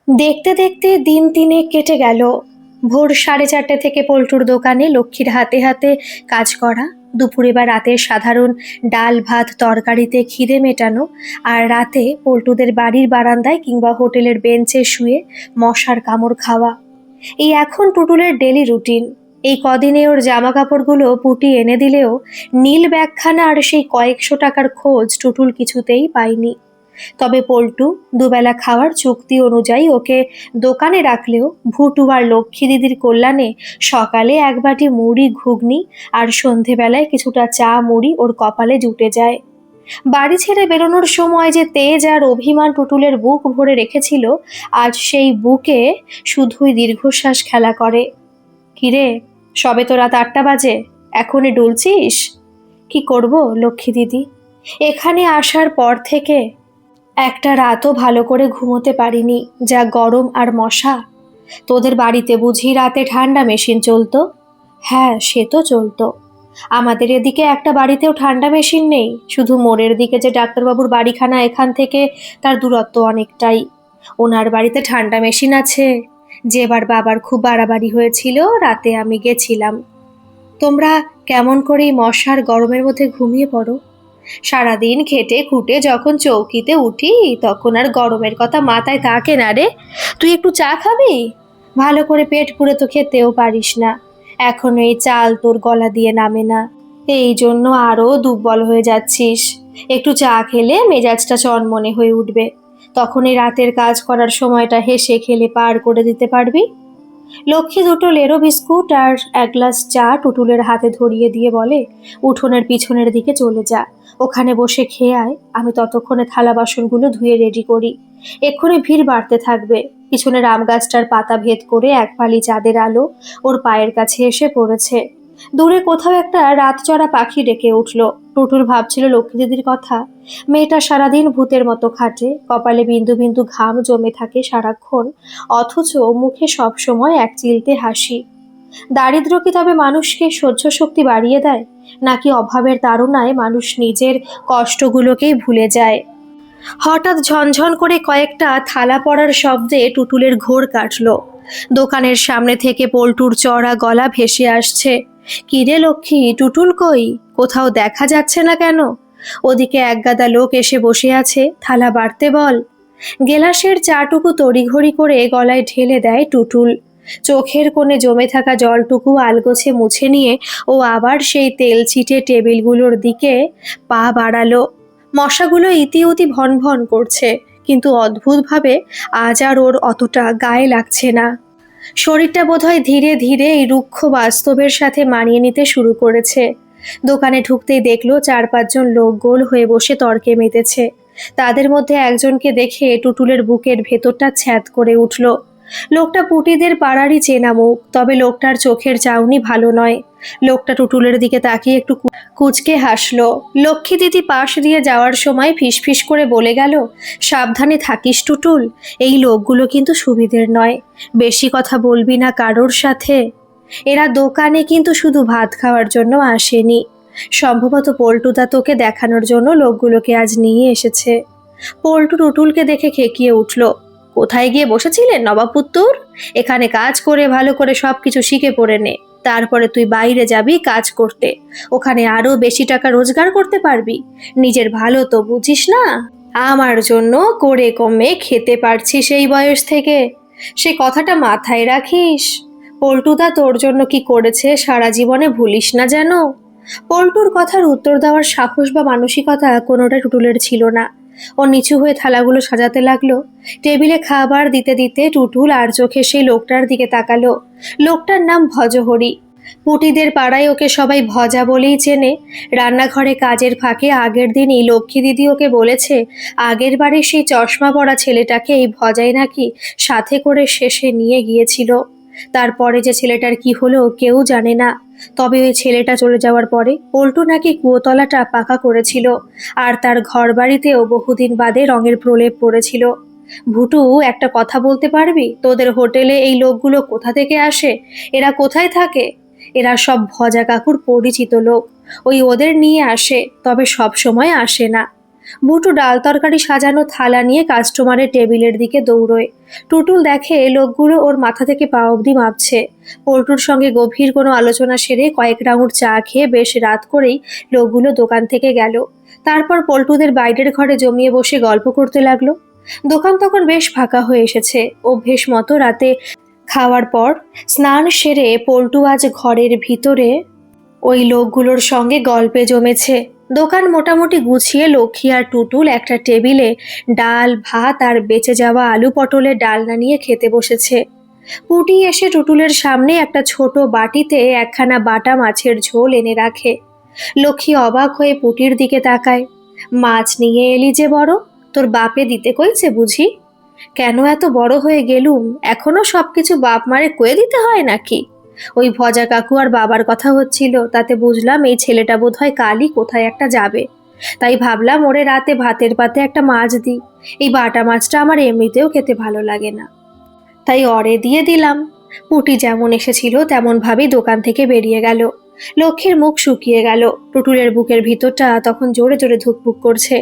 দেখতে দেখতে দিন তিনেক কেটে গেল। ভোর 4:30 থেকে পল্টুর দোকানে লক্ষ্মীর হাতে হাতে কাজ করা, দুপুরে বা রাতের সাধারণ ডাল ভাত তরকারিতে খিদে মেটানো, আর রাতে পল্টুদের বাড়ির বারান্দায় কিংবা হোটেলের বেঞ্চে শুয়ে মশার কামড় খাওয়া, এই এখন টুটুলের ডেলি রুটিন। এই কদিনে ওর জামা কাপড়গুলো পুটি এনে দিলেও নীল ব্যাগখানা আর সেই কয়েকশো টাকার খোঁজ টুটুল কিছুতেই পায়নি। তবে পল্টু দুবেলা খাওয়ার চুক্তি অনুযায়ী ওকে দোকানে রাখলেও ভুটু আর লক্ষ্মী দিদির কল্যাণে সকালে এক বাটি মুড়ি ঘুগনি আর সন্ধেবেলায় কিছুটা চা মুড়ি ওর কপালে জুটে যায়। বাড়ি ছেড়ে বেরোনোর সময় যে তেজ আর অভিমান টুটুলের বুক ভরে রেখেছিল, আজ সেই বুকে শুধুই দীর্ঘশ্বাস খেলা করে। কিরে, সবে তো রাত 8টা বাজে, এখনই ডুলছিস? কি করব লক্ষ্মী দিদি, এখানে আসার পর থেকে একটা রাতও ভালো করে ঘুমোতে পারিনি, যা গরম আর মশা। তোদের বাড়িতে বুঝি রাতে ঠান্ডা মেশিন চলতো? হ্যাঁ, সে তো চলতো। আমাদের এদিকে একটা বাড়িতেও ঠান্ডা মেশিন নেই, শুধু মোড়ের দিকে যে ডাক্তারবাবুর বাড়িখানা, এখান থেকে তার দূরত্ব অনেকটাই। ওনার বাড়িতে ঠান্ডা মেশিন আছে। যেবার বাবার খুব বাড়াবাড়ি হয়েছিল, রাতে আমি গেছিলাম। তোমরা কেমন করে এই মশার গরমের মধ্যে ঘুমিয়ে পড়ো? সারাদিন খেটে খুঁটে যখন চৌকিতে উঠি, তখন আর গরমের কথা মাথায় থাকে না রে। তুই একটু চা খাবি? ভালো করে পেট পুরে তো খেতেও পারিস না, এখন এই চাল তোর গলা দিয়ে নামে না, এই জন্য আরো দুর্বল হয়ে যাচ্ছিস। একটু চা খেলে মেজাজটা চনমনে হয়ে উঠবে, তখন এই রাতের কাজ করার সময়টা হেসে খেলে পার করে দিতে পারবি। লক্ষ্মী দুটো লেরো বিস্কুট আর এক গ্লাস চা টুটুলের হাতে ধরিয়ে দিয়ে বলে, উঠোনের পিছনের দিকে চলে যা, ওখানে বসে খেয়ে আয়, আমি ততক্ষণে থালা বাসনগুলো ধুয়ে রেডি করি। এক্ষুনি ভিড় বাড়তে থাকবে। পিছনের আম গাছটার পাতা ভেদ করে এক ফালি চাঁদের আলো ওর পায়ের কাছে এসে পড়েছে। দূরে কোথাও একটা রাতচরা পাখি ডেকে উঠল। টুটুল ভাবছিল লক্ষ্মী দিদির কথা। মেয়েটা সারাদিন ভূতের মতো খাটে, কপালে বিন্দু বিন্দু ঘাম জমে থাকে সারাক্ষণ, অথচ মুখে সবসময় এক চিলতে হাসি। দারিদ্র্য কি তবে মানুষকে সহ্য শক্তি বাড়িয়ে দেয়, নাকি অভাবের তাড়নায় মানুষ নিজের কষ্টগুলোকেই ভুলে যায়? হঠাৎ ঝনঝন করে কয়েকটা থালা পড়ার শব্দে টুটুলের ঘোর কাটল। দোকানের সামনে থেকে পল্টুর চড়া গলা ভেসে আসছে, কিরে লক্ষ্মী, টুটুল কই? কোথাও দেখা যাচ্ছে না কেন? ওদিকে একগাদা লোক এসে বসে আছে, থালা বাড়তে বল। গেলাসের চাটুকু তড়িঘড়ি করে গলায় ঢেলে দেয় টুটুল। চোখের কোণে জমে থাকা জলটুকু আলগোছে মুছে নিয়ে ও আবার সেই তেল ছিটে টেবিলগুলোর দিকে পা বাড়ালো। মশাগুলো ইতিউতি ভন ভন করছে, কিন্তু অদ্ভুতভাবে আজ আর ওর অতটা গায়ে লাগছে না। শরীরটা বোধহয় ধীরে ধীরে এই রুক্ষ বাস্তবের সাথে মানিয়ে নিতে শুরু করেছে। দোকানে ঢুকতেই দেখলো 4-5 জন লোক গোল হয়ে বসে তর্কে মেতেছে। তাদের মধ্যে একজনকে দেখে টুটুলের বুকের ভেতরটা ছ্যাদ করে উঠল। লোকটা পুটিদের পাড়ারই চেনা মুখ, তবে লোকটার চোখের চাউনি ভালো নয়। লোকটা টুটুলের দিকে তাকিয়ে একটু কুঁচকে হাসলো। লক্ষ্মী দিদি পাশ দিয়ে যাওয়ার সময় ফিসফিস করে বলে গেল, সাবধানে থাকিস টুটুল, এই লোকগুলো কিন্তু সুবিধের নয়, বেশি কথা বলবি না কারোর সাথে। এরা দোকানে কিন্তু শুধু ভাত খাওয়ার জন্য আসেনি, সম্ভবত পল্টুদা তোকে দেখানোর জন্য লোকগুলোকে আজ নিয়ে এসেছে। পল্টু টুটুলকে দেখে খেকিয়ে উঠল, কোথায় গিয়ে বসেছিলেন নবাবপুত্তুর? এখানে কাজ করে ভালো করে সবকিছু শিখে পড়ে নে, তারপরে তুই বাইরে যাবি কাজ করতে, ওখানে আরো বেশি টাকা রোজগার করতে পারবি। নিজের ভালো তো বুঝিস না? আমার জন্য করে কমে খেতে পারছিস এই বয়স থেকে, সে কথাটা মাথায় রাখিস। পল্টুদা তোর জন্য কি করেছে সারা জীবনে ভুলিস না যেন। পল্টুর কথার উত্তর দেওয়ার সাহস বা মানসিকতা কোনোটা টুটুলের ছিল না। ও নিচু হয়ে থালাগুলো সাজাতে লাগলো। টেবিলে খাবার দিতে দিতে টুটুল আর চোখে সেই লোকটার দিকে তাকালো। লোকটার নাম ভজহরি। পুটিদের পাড়ায় ওকে সবাই ভজা বলেই চেনে। রান্নাঘরে কাজের ফাঁকে আগের দিনই লক্ষ্মী দিদি ওকে বলেছে, আগের বারে সেই চশমা পরা ছেলেটাকে এই ভজাই নাকি সাথে করে শেষে নিয়ে গিয়েছিল। তারপরে যে ছেলেটার কি হলো কেউ জানে না, তবে ওই ছেলেটা চলে যাওয়ার পরে পল্টু নাকি কুয়োতলাটা পাকা করেছিল, আর তার ঘর বাড়িতেও বহুদিন বাদে রঙের প্রলেপ পড়েছিল। ভুটু, একটা কথা বলতে পারবি, তোদের হোটেলে এই লোকগুলো কোথা থেকে আসে? এরা কোথায় থাকে? এরা সব ভজা কাকুর পরিচিত লোক, ওই ওদের নিয়ে আসে, তবে সব সময় আসে না। বুটু ডাল তরকারি সাজানো থালা নিয়ে কাস্টমারের টেবিলের দিকে দৌড়োয়। টুটুল দেখে লোকগুলো ওর মাথা থেকে পা অবধি মাপছে। পল্টুর সঙ্গে গভীর কোনো আলোচনা সেরে কয়েক রাউন্ড চা খেয়ে বেশ রাত করেই লোকগুলো দোকান থেকে গেল। তারপর পল্টুদের বাইরের ঘরে জমিয়ে বসে গল্প করতে লাগলো। দোকান তখন বেশ ফাঁকা হয়ে এসেছে। অভ্যেস মতো রাতে খাওয়ার পর স্নান সেরে পল্টু আজ ঘরের ভিতরে ওই লোকগুলোর সঙ্গে গল্পে জমেছে। দোকান মোটামুটি গুছিয়ে লক্ষ্মী আর টুটুল একটা টেবিলে ডাল ভাত আর বেঁচে যাওয়া আলু পটলের ডালনা নিয়ে খেতে বসেছে। পুটি এসে টুটুলের সামনে একটা ছোট বাটিতে একখানা বাটা মাছের ঝোল এনে রাখে। লক্ষ্মী অবাক হয়ে পুটির দিকে তাকায়। মাছ নিয়ে এলি যে বড়, তোর বাপে দিতে কইছে বুঝি? কেন এত বড় হয়ে গেলুম, এখনো সবকিছু বাপ মারে কয়ে দিতে হয় নাকি? ওই ভজা কাকু আর বাবার কথা হচ্ছিল, তাতে বুঝলাম এই ছেলেটা বোধহয় কালই কোথায় একটা যাবে। তাই ভাবলাম ওরে রাতে ভাতের পাতে একটা মাছ দিই। এই বাটা মাছটা আমার এমনিতেও খেতে ভালো লাগে না, তাই অরে দিয়ে দিলাম। পুটি যেমন এসেছিল তেমন ভাবেই দোকান থেকে বেরিয়ে গেল। লক্ষ্মীর মুখ শুকিয়ে গেল। টুটুলের বুকের ভিতরটা তখন জোরে জোরে ধুকপুক করছে।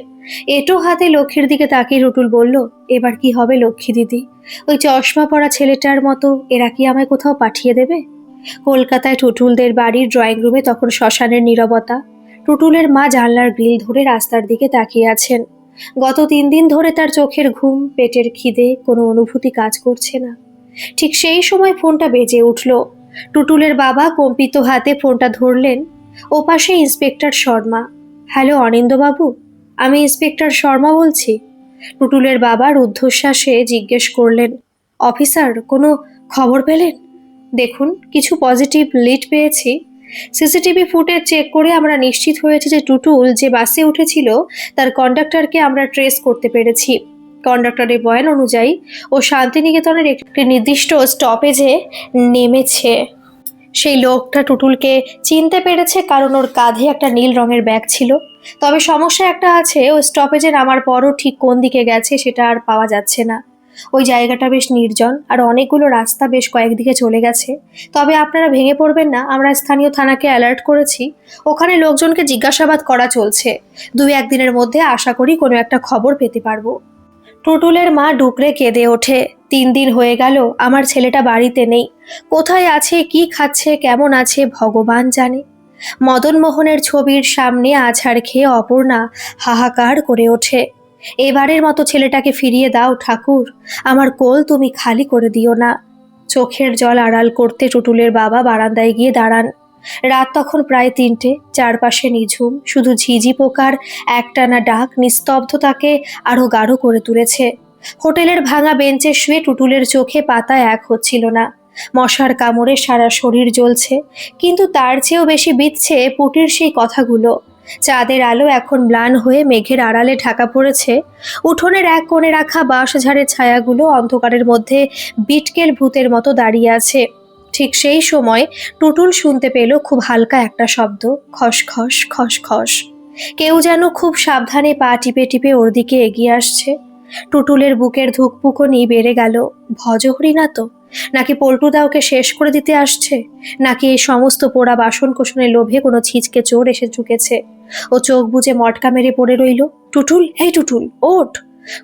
এটো হাতে লক্ষ্মীর দিকে তাকিয়ে টুটুল বলল, এবার কি হবে লক্ষ্মী দিদি? ওই চশমা পরা ছেলেটার মতো এরা কি আমায় কোথাও পাঠিয়ে দেবে? কলকাতায় টুটুলদের বাড়ির ড্রয়িং রুমে তখন শ্মশানের নীরবতা। টুটুলের মা জানলার গ্রিল ধরে রাস্তার দিকে তাকিয়ে আছেন। গত 3 দিন ধরে তার চোখের ঘুম, পেটের খিদে, কোনো অনুভূতি কাজ করছে না। ঠিক সেই সময় ফোনটা বেজে উঠল। টুটুলের বাবা কম্পিত হাতে ফোনটা ধরলেন। ওপাশে ইন্সপেক্টর শর্মা। হ্যালো অনিন্দবাবু, আমি ইন্সপেক্টর শর্মা বলছি। টুটুলের বাবা রুদ্ধশ্বাসে জিজ্ঞেস করলেন, অফিসার কোনো খবর পেলেন? দেখুন, কিছু পজিটিভ লিড পেয়েছি। সিসিটিভি ফুটেজ চেক করে আমরা নিশ্চিত হয়েছি যে টুটুল যে বাসে উঠেছিল তার কন্ডাক্টরকে আমরা ট্রেস করতে পেরেছি। কন্ডাক্টরের বয়ান অনুযায়ী ও শান্তিনিকেতনের একটি নির্দিষ্ট স্টপেজে নেমেছে। সেই লোকটা টুটুলকে চিনতে পেরেছে কারণ ওর কাঁধে একটা নীল রঙের ব্যাগ ছিল। তবে সমস্যা একটা আছে, ও স্টপেজে নামার পরও ঠিক কোন দিকে গেছে সেটা আর পাওয়া যাচ্ছে না। ওই জায়গাটা বেশ নির্জন আর অনেকগুলো রাস্তা বেশ কয়েকদিকে চলে গেছে। তবে আপনারা ভেঙে পড়বেন না, আমরা স্থানীয় থানাকে অ্যালার্ট করেছি। ওখানে লোকজনকে জিজ্ঞাসাবাদ করা চলছে। 2-1 দিনের মধ্যে আশা করি কোনো একটা খবর পেতে পারবো। টুটুলের মা ডুকরে কেঁদে ওঠে। 3 দিন হয়ে গেল আমার ছেলেটা বাড়িতে নেই। কোথায় আছে, কি খাচ্ছে, কেমন আছে ভগবান জানে। মদন মোহনের ছবির সামনে আছাড় খেয়ে অপর্ণা হাহাকার করে ওঠে। এবারের মতো ছেলেটাকে ফিরিয়ে দাও ঠাকুর, আমার কোল তুমি খালি করে দিও না। চোখের জল আড়াল করতে টুটুলের বাবা বারান্দায় গিয়ে দাঁড়ান। রাত তখন প্রায় 3টে। চারপাশে নিঝুম, শুধু ঝিঝি পোকার একটানা ডাক নিস্তব্ধতাকে আরো গাঢ় করে তুলেছে। হোটেলের ভাঙা বেঞ্চে শুয়ে টুটুলের চোখে পাতা এক হচ্ছিল না। মশার কামড়ে সারা শরীর জ্বলছে, কিন্তু তার চেয়েও বেশি বিঁধছে পুটির সেই কথাগুলো। চাঁদের আলো এখন ম্লান হয়ে মেঘের আড়ালে ঢাকা পড়েছে। উঠোনের এক কোণে রাখা বাঁশঝাড়ের ছায়াগুলো অন্ধকারের মধ্যে বিটকেল ভূতের মতো দাঁড়িয়ে আছে। ঠিক সেই সময় টুটুল শুনতে পেল খুব হালকা একটা শব্দ, খসখস খসখস। কেউ যেন খুব সাবধানে পা টিপে টিপে ওর দিকে এগিয়ে আসছে। টুটুলের বুকের ধুকপুকনি বেড়ে গেল। ভজহরি না তো, নাকি পল্টুদা ওকে শেষ করে দিতে আসছে, নাকি এই সমস্ত পোড়া বাসন কোসনের লোভে কোনো ছিচকে চোর এসে ঝুঁকেছে। ও চোখ বুজে মটকা মেরে পড়ে রইল। টুটুল, এই টুটুল ওঠ!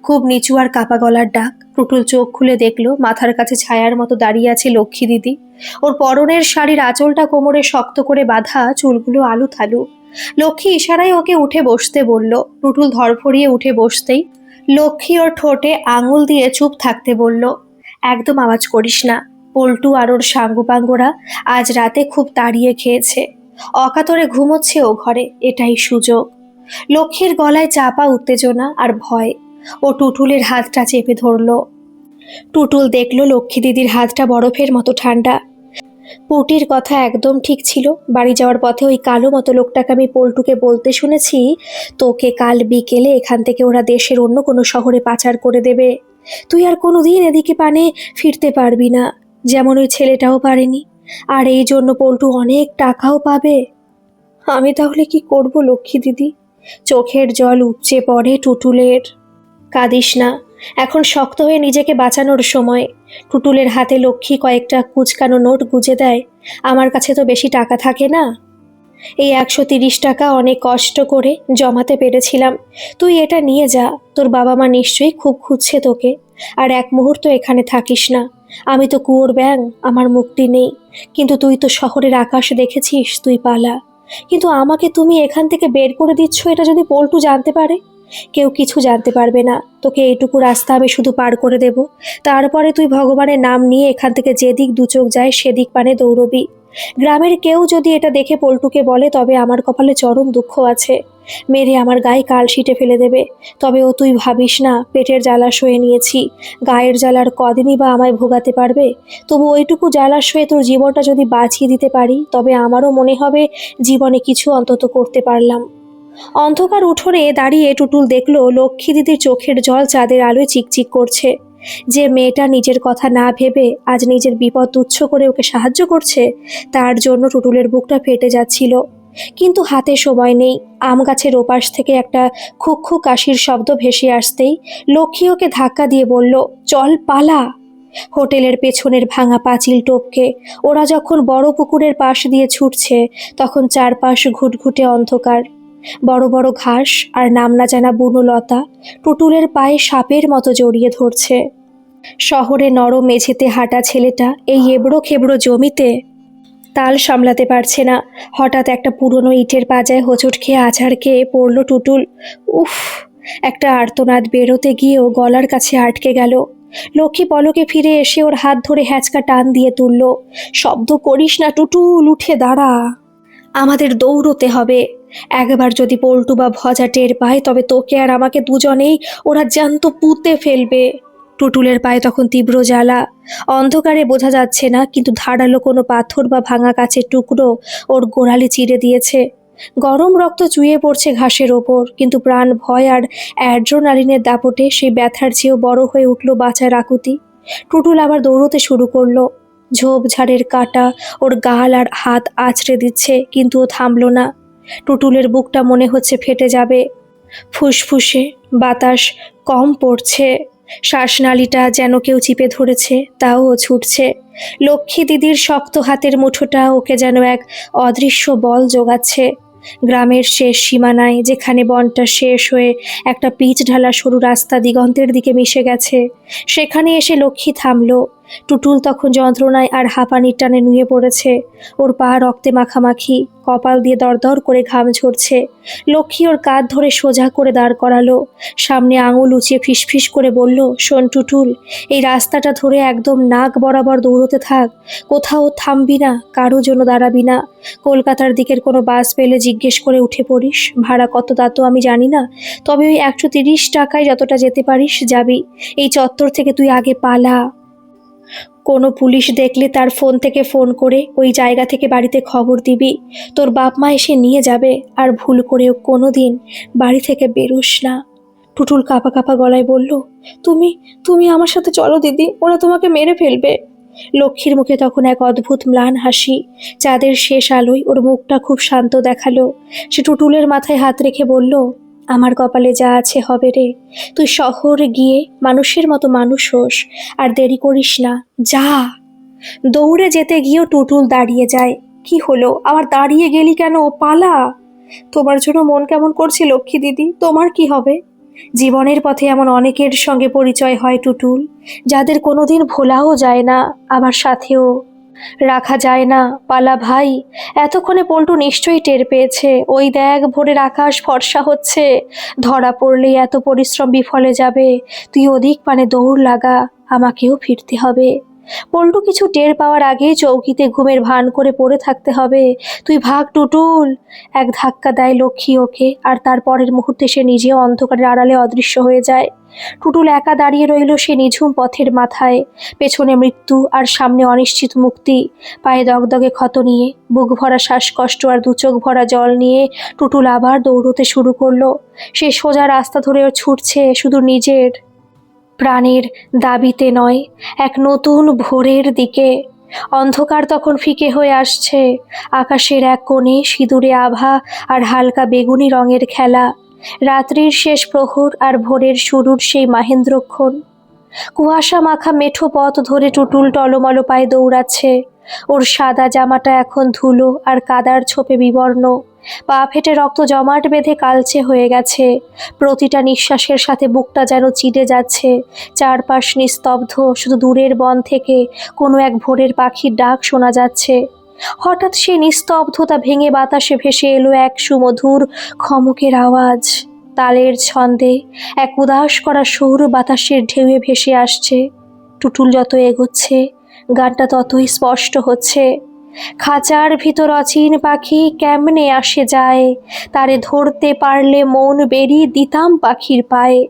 খুব নিচু আর কাপা গলার ডাক। টুটুল চোখ খুলে দেখলো মাথার কাছে ছায়ার মতো দাঁড়িয়ে আছে লক্ষ্মী দিদি। ওর পরনের শাড়ির আঁচলটা কোমরে শক্ত করে বাঁধা, চুলগুলো আলু থালু। লক্ষ্মী ইশারায় ওকে উঠে বসতে বলল। টুটুল ধরফড়িয়ে উঠে বসতেই লক্ষ্মী ওর ঠোঁটে আঙুল দিয়ে চুপ থাকতে বলল, একদম আওয়াজ করিস না। পল্টু আর ওর সাঙ্গুপাঙ্গরা আজ রাতে খুব তাড়িয়ে খেয়েছে। অকাতরে ঘুমোচ্ছে ও ঘরে, এটাই সুযোগ। লক্ষ্মীর গলায় চাপা উত্তেজনা আর ভয়। ও টুটুলের হাতটা চেপে ধরল। টুটুল দেখল লক্ষ্মী দিদির হাতটা বরফের মতো ঠান্ডা। পুটির কথা একদম ঠিক ছিল। বাড়ি যাওয়ার পথে ওই কালো মতো লোকটাকে আমি পল্টুকে বলতে শুনেছি, তোকে কাল বিকেলে এখান থেকে ওরা দেশের অন্য কোনো শহরে পাচার করে দেবে। তুই আর কোনোদিন এদিকে পানে ফিরতে পারবি না, যেমন ওই ছেলেটাও পারেনি। আর এই জন্য পল্টু অনেক টাকাও পাবে। আমি তাহলে কি করব লক্ষ্মী দিদি? চোখের জল উপচে পড়ে টুটুলের। কাঁদিস না, এখন শক্ত হয়ে নিজেকে বাঁচানোর সময়। টুটুলের হাতে লক্ষ্মী কয়েকটা কুচকানো নোট গুজে দেয়। আমার কাছে তো বেশি টাকা থাকে না। এই 130 টাকা অনেক কষ্ট করে জমাতে পেরেছিলাম। তুই এটা নিয়ে যা, তোর বাবা মা নিশ্চয়ই খুব খুঁজছে তোকে। আর এক মুহূর্ত এখানে থাকিস না। আমি তো কুয়োর ব্যাঙ, আমার মুক্তি নেই। কিন্তু তুই তো শহরের আকাশ দেখেছিস, তুই পালা। কিন্তু আমাকে তুমি এখান থেকে বের করে দিচ্ছ, এটা যদি পল্টু জানতে পারে? কেউ কিছু জানতে পারবে না। তোকে এইটুকু রাস্তা আমি শুধু পার করে দেব, তারপরে তুই ভগবানের নাম নিয়ে এখান থেকে যেদিক দু চোখ যায় সেদিক পানে দৌড়বি। গ্রামের কেউ যদি এটা দেখে পল্টুকে বলে, তবে আমার কপালে চরম দুঃখ আছে। মেরে আমার গায়ে কালশিটে ফেলে দেবে। তবে ও তুই ভাবিস না পেটের জ্বালা সয়ে নিয়েছি, গায়ের জ্বালার কদিনই বা আমায় ভোগাতে পারবে। তবু ওইটুকু জ্বালা সয়ে তোর জীবনটা যদি বাঁচিয়ে দিতে পারি, তবে আমারও মনে হবে জীবনে কিছু অন্তত করতে পারলাম। অন্ধকার উঠোনে দাঁড়িয়ে টুটুল দেখল লক্ষ্মী দিদির চোখের জল চাঁদের আলোয় চিকচিক করছে। যে মেয়েটা নিজের কথা না ভেবে আজ নিজের বিপদ তুচ্ছ করে ওকে সাহায্য করছে, তার জন্য টুটুলের বুকটা ফেটে যাচ্ছিল। কিন্তু হাতে সময় নেই। আম গাছের ওপাশ থেকে একটা খুক খুক কাশির শব্দ ভেসে আসতেই লক্ষ্মী ওকে ধাক্কা দিয়ে বলল, চল পালা। হোটেলের পেছনের ভাঙা পাঁচিল টপকে ওরা যখন বড় পুকুরের পাশ দিয়ে ছুটছে, তখন চারপাশ ঘুটঘুটে অন্ধকার। বড় বড় ঘাস আর নাম না জানা বুনো লতা টুটুলের পায়ে সাপের মতো জড়িয়ে ধরছে। শহরে নরম মেঝেতে হাঁটা ছেলেটা এই এবড়ো খেবড়ো জমিতে তাল সামলাতে পারছে না। হঠাৎ একটা পুরনো ইটের পাজায় হোঁচট খেয়ে আছাড় খেয়ে পড়ল টুটুল। উফ! একটা আর্তনাদ বেরোতে গিয়েও গলার কাছে আটকে গেল। লক্ষ্মী পলকে ফিরে এসে ওর হাত ধরে হ্যাঁচকা টান দিয়ে তুলল। শব্দ করিস না টুটুল, উঠে দাঁড়া। আমাদের দৌড়তে হবে। একবার যদি পল্টু বা ভজা টের পায়, তবে তোকে আর আমাকে দুজনেই ওরা জ্যান্ত পুঁতে ফেলবে। টুটুলের পায়ে তখন তীব্র জ্বালা। অন্ধকারে বোঝা যাচ্ছে না, কিন্তু ধারালো কোনো পাথর বা ভাঙা কাচের টুকরো ওর গোড়ালি চিরে দিয়েছে। গরম রক্ত চুইয়ে পড়ছে ঘাসের ওপর, কিন্তু প্রাণ ভয় আর অ্যাড্রোনালিনের দাপটে সেই ব্যথার চেয়েও বড় হয়ে উঠল বাঁচার আকুতি। টুটুল আবার দৌড়তে শুরু করলো। ঝোপঝাড়ের কাঁটা ওর গাল আর হাত আঁচড়ে দিচ্ছে, কিন্তু ও থামলো না। টুটুলের বুকটা মনে হচ্ছে ফেটে যাবে। ফুসফুসে বাতাস কম পড়ছে, শ্বাসনালীটা যেন কেউ চিপে ধরেছে, তাও ও ছুটছে। লক্ষ্মী দিদির শক্ত হাতের মুঠোটা ওকে যেন এক অদৃশ্য বল জোগাচ্ছে। গ্রামের শেষ সীমানায়, যেখানে বনটা শেষ হয়ে একটা পিচ ঢালা সরু রাস্তা দিগন্তের দিকে মিশে গেছে, সেখানে এসে লক্ষ্মী থামলো। টুটুল তখন যন্ত্রণায় আর হাঁপানির টানে নুয়ে পড়েছে। ওর পা রক্তে মাখামাখি, কপাল দিয়ে দরদর করে ঘাম ঝরছে। লক্ষ্মী ওর কাঁধ ধরে সোজা করে দাঁড় করালো। সামনে আঙুল উঁচিয়ে ফিসফিস করে বলল, শোন টুটুল, এই রাস্তাটা ধরে একদম নাক বরাবর দৌড়তে থাক। কোথাও থামবি না, কারো জন্য দাঁড়াবি না। কলকাতার দিকের কোনো বাস পেলে জিজ্ঞেস করে উঠে পড়িস। ভাড়া কত তা তো আমি জানি না, তবে ওই 130 টাকায় যতটা যেতে পারিস যাবি। এই চত্বর থেকে তুই আগে পালা। কোনো পুলিশ দেখলে তার ফোন থেকে ফোন করে ওই জায়গা থেকে বাড়িতে খবর দিবি। তোর বাপ মা এসে নিয়ে যাবে। আর ভুল করেও কোনো দিন বাড়ি থেকে বেরোস না। টুটুল কাঁপা কাঁপা গলায় বলল, তুমি তুমি আমার সাথে চলো দিদি, ওরা তোমাকে মেরে ফেলবে। লক্ষ্মীর মুখে তখন এক অদ্ভুত ম্লান হাসি। চাঁদের শেষ আলোয় ওর মুখটা খুব শান্ত দেখালো। সে টুটুলের মাথায় হাত রেখে বলল, আমার কপালে যা আছে হবে রে। তুই শহরে গিয়ে মানুষের মতো মানুষ হোস, আর দেরি করিস না, যা। দৌড়ে যেতে গিয়েও টুটুল দাঁড়িয়ে যায়। কি হলো, আবার দাঁড়িয়ে গেলি কেন, পালা। তোমার জন্য মন কেমন করছে লক্ষ্মী দিদি, তোমার কি হবে? জীবনের পথে এমন অনেকের সঙ্গে পরিচয় হয় টুটুল, যাদের কোনোদিন ভোলাও যায় না, আবার সাথেও রাখা যায় না। পালা ভাই। এতক্ষণে পল্টু নিশ্চয়ই টের পেয়েছে। ওই দেখ, ভোরের আকাশ ফর্সা হচ্ছে। ধরা পড়লেই এত পরিশ্রম বিফলে যাবে। তুই ওদিক পানে দৌড় লাগা, আমাকেও ফিরতে হবে। পল্টু কিছু টের পাওয়ার আগেই চৌকিতে ঘুমের ভান করে পড়ে থাকতে হবে। তুই ভাগ টুটুল। এক ধাক্কা দেয় লক্ষ্মী ওকে, আর তার পরের মুহূর্তে সে নিজেও অন্ধকারের আড়ালে অদৃশ্য হয়ে যায়। টুটুল একা দাঁড়িয়ে রইল সে নিঝুম পথের মাথায়। পেছনে মৃত্যু আর সামনে অনিশ্চিত মুক্তি। পায়ে দগদগে ক্ষত নিয়ে, বুক ভরা শ্বাসকষ্ট আর দুচোখ ভরা জল নিয়ে টুটুল আবার দৌড়তে শুরু করলো। সে সোজা রাস্তা ধরে ছুটছে শুধু নিজের প্রাণের দাবিতে নয়, এক নতুন ভোরের দিকে। অন্ধকার তখন ফিকে হয়ে আসছে। আকাশের এক কোণে সিঁদুরে আভা আর হালকা বেগুনি রঙের খেলা। রাত্রির শেষ প্রহর আর ভোরের শুরুর সেই মাহেন্দ্রক্ষণ। কুয়াশা মাখা মেঠো পথ ধরে টুটুল টলমল পায়ে দৌড়াচ্ছে। ওর সাদা জামাটা এখন ধুলো আর কাদার ছোপে বিবর্ণ, পা ফেটে রক্ত জমাট বেঁধে কালচে হয়ে গেছে। প্রতিটা নিঃশ্বাসের সাথে বুকটা যেন চিড়ে যাচ্ছে। চারপাশ নিস্তব্ধ, শুধু দূরের বন থেকে কোনো এক ভোরের পাখির ডাক শোনা যাচ্ছে। হঠাৎ সেই নিস্তব্ধতা ভেঙে বাতাসে ভেসে এলো এক সুমধুর খমকের আওয়াজ। তালের ছন্দে এক উদাস করা সুর বাতাসের ঢেউয়ে ভেসে আসছে। টুটুল যত এগোচ্ছে গানটা ততই স্পষ্ট হচ্ছে। খাঁচার ভিতর অচিন পাখি কেমনে আসে যায়, তারে ধরতে পারলে মন বেরি দিতাম পাখির পায়ে।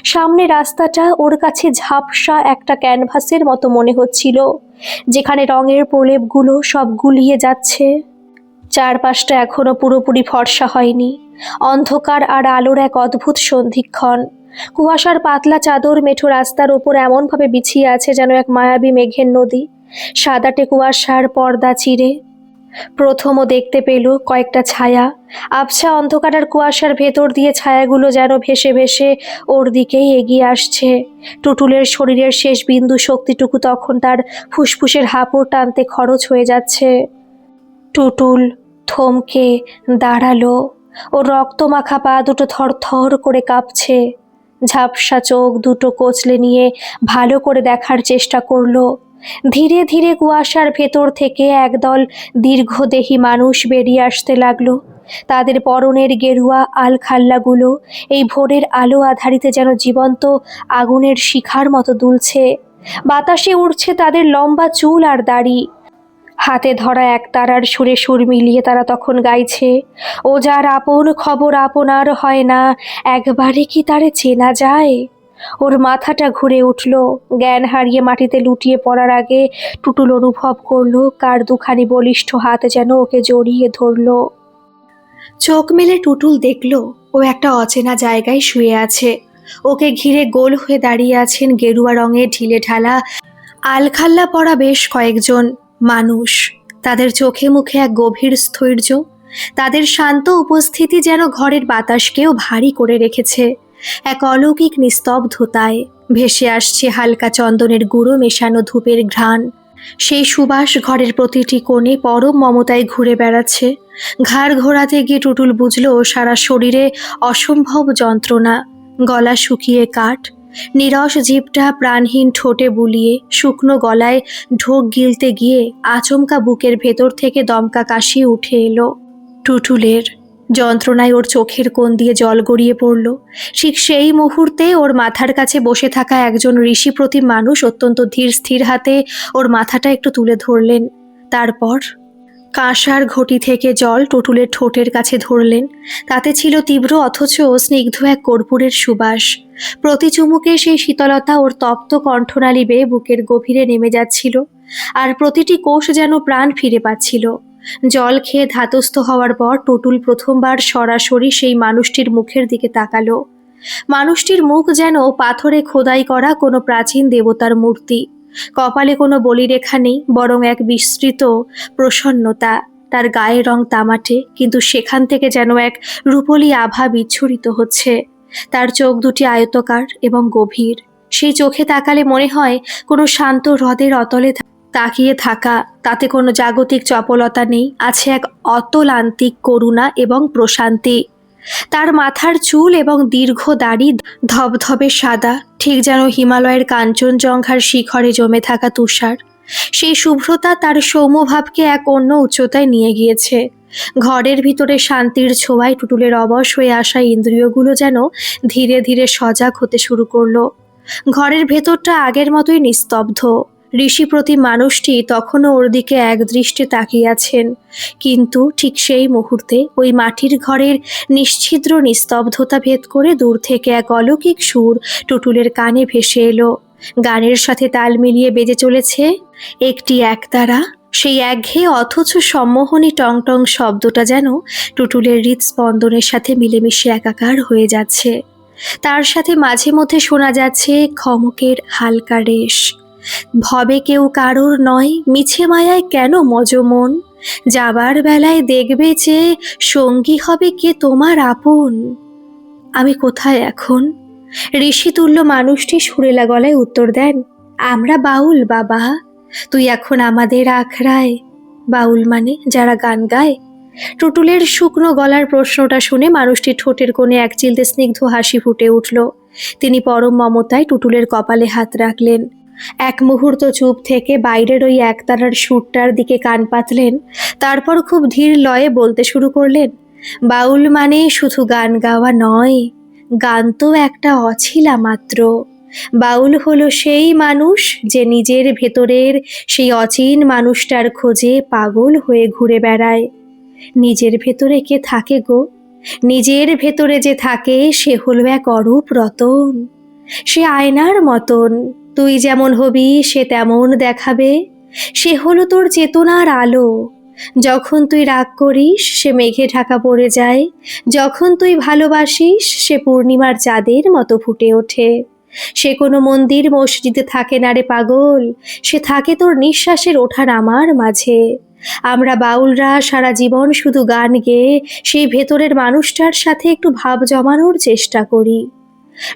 সামনে রাস্তাটা ওর কাছে ঝাপসা একটা ক্যানভাসের মতো মনে হচ্ছিল, যেখানে রঙের প্রলেপগুলো সব গুলিয়ে যাচ্ছে। চারপাশটা এখনো পুরোপুরি ফর্সা হয়নি, অন্ধকার আর আলোর এক অদ্ভুত সন্ধিক্ষণ। কুয়াশার পাতলা চাদর মেঠো রাস্তার ওপর এমনভাবে বিছিয়ে আছে যেন এক মায়াবী মেঘের নদী, সাদাটে কুয়াশার পর্দা চিরে। প্রথমও দেখতে পেল কয়েকটা ছায়া। আবছা অন্ধকার আর কুয়াশার ভেতর দিয়ে ছায়াগুলো যেন ভেসে ভেসে ওর দিকেই এগিয়ে আসছে। টুটুলের শরীরের শেষ বিন্দু শক্তিটুকু তখন তার ফুসফুসের হাঁপুড় টানতে খরচ হয়ে যাচ্ছে। টুটুল থমকে দাঁড়ালো। ওর রক্তমাখা পা দুটো থরথর করে কাঁপছে। ঝাপসা চোখ দুটো কচলে নিয়ে ভালো করে দেখার চেষ্টা করলো। ধীরে ধীরে কুয়াশার ভেতর থেকে একদল দীর্ঘদেহী মানুষ বেরিয়ে আসতে লাগলো। তাদের পরনের গেরুয়া আলখাল্লাগুলো এই ভোরের আলো আধারিতে যেন জীবন্ত আগুনের শিখার মতো দুলছে। বাতাসে উড়ছে তাদের লম্বা চুল আর দাড়ি। হাতে ধরা এক তারার সুরে সুর মিলিয়ে তারা তখন গাইছে, ও যার আপন খবর আপনার হয় না, একবারে কি তারে চেনা যায়। ওর মাথাটা ঘুরে উঠল। জ্ঞান হারিয়ে মাটিতে লুটিয়ে পড়ার আগে টুটুল অনুভব করলো কার দুখানি বলিষ্ঠ হাত যেন ওকে জড়িয়ে ধরল। চোখ মেলে টুটুল দেখল ও একটা অচেনা জায়গায় শুয়ে আছে। ওকে ঘিরে গোল হয়ে দাঁড়িয়ে আছেন গেরুয়া রঙের ঢিলে ঢালা আলখাল্লা পরা বেশ কয়েকজন মানুষ। তাদের চোখে মুখে এক গভীর স্থৈর্য। তাদের শান্ত উপস্থিতি যেন ঘরের বাতাসকেও ভারী করে রেখেছে। এক অলৌকিক নিস্তব্ধতায় ভেসে আসছে হালকা চন্দনের গুঁড়ো মেশানো ধূপের ঘ্রাণ। সেই সুবাস ঘরের প্রতিটি কোণে পরম মমতায় ঘুরে বেড়াচ্ছে। ঘাড় ঘোরাতে গিয়ে টুটুল বুঝল সারা শরীরে অসম্ভব যন্ত্রণা। গলা শুকিয়ে কাঠ, নিরস জিভটা প্রাণহীন ঠোঁটে বুলিয়ে শুকনো গলায় ঢোক গিলতে গিয়ে আচমকা বুকের ভেতর থেকে দমকা কাশি উঠে এলো টুটুলের। যন্ত্রণায় ওর চোখের কোণ দিয়ে জল গড়িয়ে পড়ল। ঠিক সেই মুহূর্তে ওর মাথার কাছে বসে থাকা একজন ঋষি প্রতিম মানুষ অত্যন্ত ধীর স্থির হাতে ওর মাথাটা একটু তুলে ধরলেন। তারপর কাঁসার ঘটি থেকে জল টুটুলের ঠোঁটের কাছে ধরলেন। তাতে ছিল তীব্র অথচ স্নিগ্ধ এক কর্পূরের সুবাস। প্রতি চুমুকে সেই শীতলতা ওর তপ্ত কণ্ঠনালী বেয়ে বুকের গভীরে নেমে যাচ্ছিল, আর প্রতিটি কোষ যেন প্রাণ ফিরে পাচ্ছিল। জল খেয়ে ধাতস্থ হওয়ার পর টুটুল প্রথমবার সরাসরি সেই মানুষটির মুখের দিকে তাকালো। মানুষটির মুখ যেন পাথরে খোদাই করা কোনো প্রাচীন দেবতার মূর্তি। কপালে কোনো বলিরেখা নেই, বরং এক বিস্তৃত প্রসন্নতা। তার গায়ের রং তামাটে, কিন্তু সেখান থেকে যেন এক রূপলি আভা বিচ্ছুরিত হচ্ছে। তার চোখ দুটি আয়তকার এবং গভীর। সেই চোখে তাকালে মনে হয় কোনো শান্ত হ্রদের অতলে তাকিয়ে থাকা। তাতে কোনো জাগতিক চপলতা নেই, আছে এক অতলান্তিক করুণা এবং প্রশান্তি। তার মাথার চুল এবং দীর্ঘ দাড়ি ধবধবে সাদা, ঠিক যেন হিমালয়ের কাঞ্চনজঙ্ঘার শিখরে জমে থাকা তুষার। সেই শুভ্রতা তার সৌম্যভাবকে এক অন্য উচ্চতায় নিয়ে গিয়েছে। ঘরের ভিতরে শান্তির ছোঁয়ায় টুটুলের অবশ হয়ে আসা ইন্দ্রিয়গুলো যেন ধীরে ধীরে সজাগ হতে শুরু করলো। ঘরের ভেতরটা আগের মতোই নিস্তব্ধ। ঋষি প্রতি মানুষটি তখনও ওর দিকে একদৃষ্টে তাকিয়ে আছেন, কিন্তু ঠিক সেই মুহূর্তে ওই মাটির ঘরের নিশ্ছিদ্র নিস্তব্ধতা ভেদ করে দূর থেকে এক অলৌকিক সুর টুটুলের কানে ভেসে এলো। গানের সাথে তাল মিলিয়ে বেজে চলেছে একটি একতারা। সেই একঘেয়ে অথচ সম্মোহনী টং টং শব্দটা যেন টুটুলের হৃদস্পন্দনের সাথে মিলেমিশে একাকার হয়ে যাচ্ছে। তার সাথে মাঝে মধ্যে শোনা যাচ্ছে খমকের হালকা রেশ। ভবে কেউ কারোর নয়, মিছে মায়ায় কেন মজমন, যাবার বেলায় দেখবে যে সঙ্গী হবে কে তোমার আপন। আমি কোথায় এখন? ঋষিতুল্য মানুষটি সুরেলা গলায় উত্তর দেন, আমরা বাউল বাবা। তুই এখন আমাদের আখড়ায়। বাউল মানে যারা গান গায়? টুটুলের শুকনো গলার প্রশ্নটা শুনে মানুষটির ঠোঁটের কোণে এক চিলতে স্নিগ্ধ হাসি ফুটে উঠল। তিনি পরম মমতায় টুটুলের কপালে হাত রাখলেন। এক মুহূর্ত চুপ থেকে বাইরের ওই একতারার সুরটার দিকে কান পাতলেন। তারপর খুব ধীর লয়ে বলতে শুরু করলেন, বাউল মানে শুধু গান গাওয়া নয়, গান তো একটা অছিলা মাত্র। বাউল হলো সেই মানুষ যে নিজের ভেতরের সেই অচিন মানুষটার খোঁজে পাগল হয়ে ঘুরে বেড়ায়। নিজের ভেতরে কে থাকে গো? নিজের ভেতরে যে থাকে সে হলো এক অরূপ রতন। সে আয়নার মতন, তুই যেমন হবি সে তেমন দেখাবে। সে হলো তোর চেতনার আলো। যখন তুই রাগ করিস সে মেঘে ঢাকা পড়ে যায়, যখন তুই ভালোবাসিস সে পূর্ণিমার চাঁদের মতো ফুটে ওঠে। সে কোনো মন্দির মসজিদে থাকে না রে পাগল, সে থাকে তোর নিঃশ্বাসের ওঠা নামার মাঝে। আমরা বাউলরা সারা জীবন শুধু গান গেয়ে সেই ভেতরের মানুষটার সাথে একটু ভাব জমানোর চেষ্টা করি।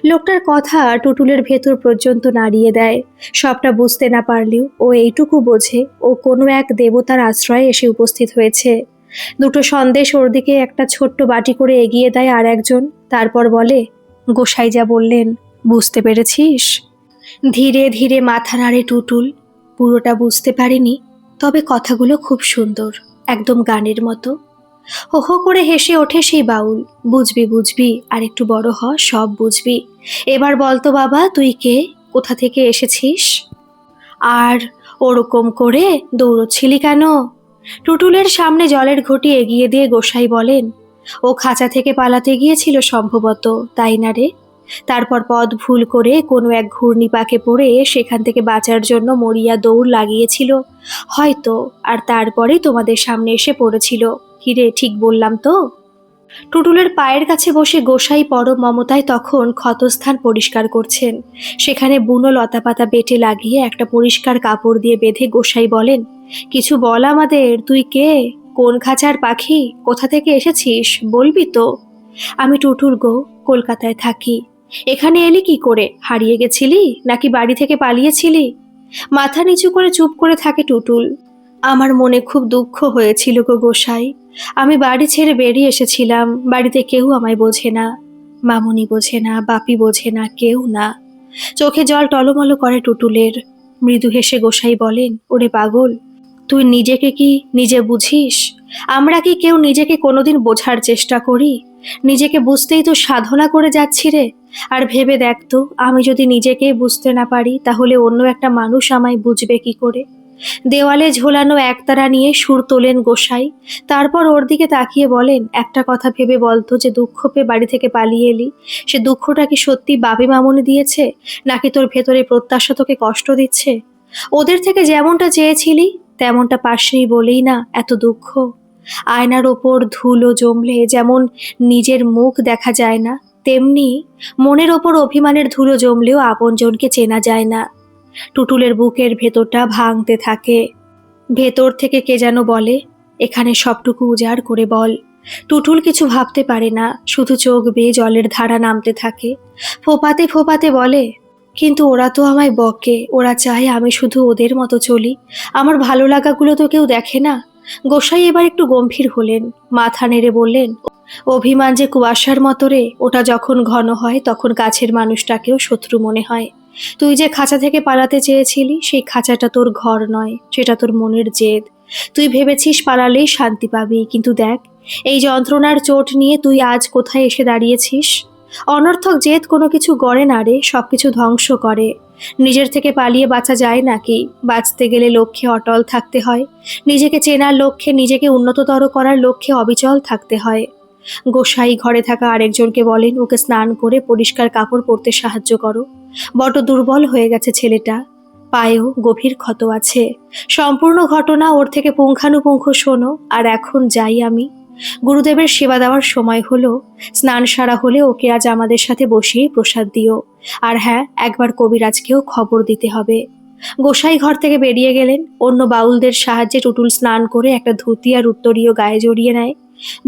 লোকটার কথা টুটুলের ভেতর পর্যন্ত নাড়িয়ে দেয়। সবটা বুঝতে না পারলেও ও এইটুকু বোঝে ও কোনো এক দেবতার আশ্রয়ে এসে উপস্থিত হয়েছে। দুটো সন্দেশ ওর দিকে একটা ছোট্ট বাটি করে এগিয়ে দেয় আর একজন। তারপর বলে, গোসাই যা বললেন বুঝতে পেরেছিস? ধীরে ধীরে মাথা নাড়ে টুটুল। পুরোটা বুঝতে পারিনি, তবে কথাগুলো খুব সুন্দর, একদম গানের মতো। হো হো করে হেসে ওঠে সেই বাউল। বুঝবি বুঝবি, আর একটু বড় হ, সব বুঝবি। এবার বলতো বাবা, তুই কে, কোথা থেকে এসেছিস? আর ওরকম করে দৌড়চ্ছিলি কেন? টুটুলের সামনে জলের ঘটি এগিয়ে দিয়ে গোসাই বলেন, ও খাঁচা থেকে পালাতে গিয়েছিল সম্ভবত, তাই না রে? তারপর পথ ভুল করে কোনো এক ঘূর্ণিপাকে পড়ে সেখান থেকে বাঁচার জন্য মরিয়া দৌড় লাগিয়েছিল হয়তো, আর তারপরে তোমাদের সামনে এসে পড়েছিল। কিরে, ঠিক বললাম তো? টুটুলের পায়ের কাছে বসে গোসাই পরম মমতায় তখন ক্ষতস্থান পরিষ্কার করছেন। সেখানে বুনো লতাপাতা বেটে লাগিয়ে একটা পরিষ্কার কাপড় দিয়ে বেঁধে গোসাই বলেন, কিছু বল আমাদের, তুই কে, কোন খাঁচার পাখি, কোথা থেকে এসেছিস, বলবি তো? আমি টুটুল গো, কলকাতায় থাকি। এখানে এলি কি করে? হারিয়ে গেছিলি নাকি বাড়ি থেকে পালিয়েছিলি? মাথা নিচু করে চুপ করে থাকে টুটুল। আমার মনে খুব দুঃখ হয়েছিল গো গোসাই। আমি বাড়ি ছেড়ে বেরিয়ে এসেছিলাম, বাড়িতে কেউ আমায় বোঝে না, মামুনি বোঝে না, বাপি বোঝে না, কেউ না। চোখে জল টলমল করে টুটুলের। মৃদু হেসে গোসাই বলেন, ওরে পাগল, তুই নিজেকে কি নিজে বুঝিস? আমরা কি কেউ নিজেকে কোনোদিন বোঝার চেষ্টা করি? নিজেকে বুঝতেই তো সাধনা করে যাচ্ছি রে। আর ভেবে দেখ তো, আমি যদি নিজেকে বুঝতে না পারি তাহলে অন্য একটা মানুষ আমায় বুঝবে কি করে? দেওয়ালে ঝোলানো একতারা নিয়ে সুর তোলেন গোসাই। তারপর ওর দিকে তাকিয়ে বলেন, একটা কথা ভেবে বলতো, যে দুঃখ পেয়ে বাড়ি থেকে পালিয়ে এলি, সে দুঃখটা কি সত্যি বাপি মামুনি দিয়েছে, নাকি তোর ভেতরে প্রত্যাশা তোকে কষ্ট দিচ্ছে? ওদের থেকে যেমনটা চেয়েছিলি তেমনটা পাসনি বলেই না এত দুঃখ। আয়নার ওপর ধুলো জমলে যেমন নিজের মুখ দেখা যায় না, তেমনি মনের ওপর অভিমানের ধুলো জমলেও আপনজনকে চেনা যায় না। টুটুলের বুকের ভেতরটা ভাঙতে থাকে। ভেতর থেকে কে যেন বলে, এখানে সবটুকু উজাড় করে বল। টুটুল কিছু ভাবতে পারে না, শুধু চোখ বেয়ে জলের ধারা নামতে থাকে। ফোপাতে ফোপাতে বলে, কিন্তু ওরা তো আমায় বকে, ওরা চায় আমি শুধু ওদের মতো চলি, আমার ভালো লাগাগুলো তো কেউ দেখে না। গোসাই এবার একটু গম্ভীর হলেন, মাথা নেড়ে বললেন, অভিমান যে কুয়াশার মতো রে, ওটা যখন ঘন হয় তখন কাছের মানুষটাকেও শত্রু মনে হয়। তুই যে খাঁচা থেকে পালাতে চেয়েছিলি, সেই খাঁচাটা তোর ঘর নয়, সেটা তোর মনের জেদ। তুই ভেবেছিস পালালেই শান্তি পাবি, কিন্তু দেখ, এই যন্ত্রণার চোট নিয়ে তুই আজ কোথায় এসে দাঁড়িয়েছিস। অনর্থক জেদ কোনো কিছু গড়ে না রে, সবকিছু ধ্বংস করে। নিজের থেকে পালিয়ে বাঁচা যায় নাকি? বাঁচতে গেলে লক্ষ্যে অটল থাকতে হয়, নিজেকে চেনার লক্ষ্যে, নিজেকে উন্নততর করার লক্ষ্যে অবিচল থাকতে হয়। গোসাই ঘরে থাকা আরেকজনকে বলেন, ওকে স্নান করে পরিষ্কার কাপড় পরতে সাহায্য করো। বড় দুর্বল হয়ে গেছে ছেলেটা, পায়েও গভীর ক্ষত আছে। সম্পূর্ণ ঘটনা ওর থেকে পুঙ্খানুপুঙ্খ শোনো, আর এখন যাই আমি। গুরুদেবের সেবা দেওয়ার সময় হলো, স্নান সারা হলে ওকে আজ আমাদের সাথে বসিয়ে প্রসাদ দিও। আর হ্যাঁ, একবার কবিরাজকেও খবর দিতে হবে। গোসাই ঘর থেকে বেরিয়ে গেলেন। অন্য বাউলদের সাহায্যে টুটুল স্নান করে একটা ধুতি আর উত্তরীয় গায়ে জড়িয়ে নেয়।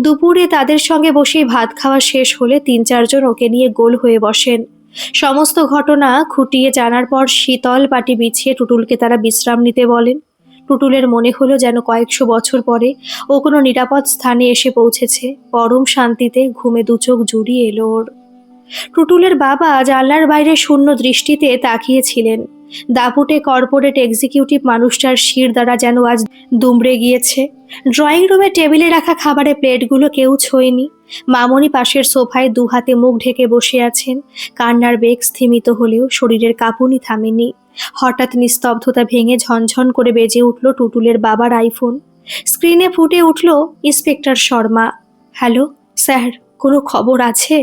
দুপুরে তাদের সঙ্গে বসেই ভাত খাওয়া শেষ হলে 3-4 জন ওকে নিয়ে গোল হয়ে বসেন। সমস্ত ঘটনা খুঁটিয়ে জানার পর শীতল পাটি বিছিয়ে টুটুলকে তারা বিশ্রাম নিতে বলেন। টুটুলের মনে হলো যেন কয়েকশো বছর পরে ও কোনো নিরাপদ স্থানে এসে পৌঁছেছে। পরম শান্তিতে ঘুমে দুচোখ জুড়িয়ে এলো ওর। টুটুলের বাবা জানলার বাইরে শূন্য দৃষ্টিতে তাকিয়েছিলেন। দাপুটে কর্পোরেট এক্সিকিউটিভ মানুষটার শির দ্বারা যেন আজ দুমড়ে গিয়েছে। ড্রয়িং রুমে টেবিলে রাখা খাবারের প্লেটগুলো কেউ ছোঁয়নি। মামনি পাশের সোফায় দু হাতে মুখ ঢেকে বসে আছেন। কান্নার বেগ স্থিমিত হলেও শরীরের কাঁপুনি থামেনি। হঠাৎ নিস্তব্ধতা ভেঙে ঝনঝন করে বেজে উঠল টুটুলের বাবার আইফোন। স্ক্রিনে ফুটে উঠল ইন্সপেক্টর শর্মা। হ্যালো স্যার, কোনো খবর আছে?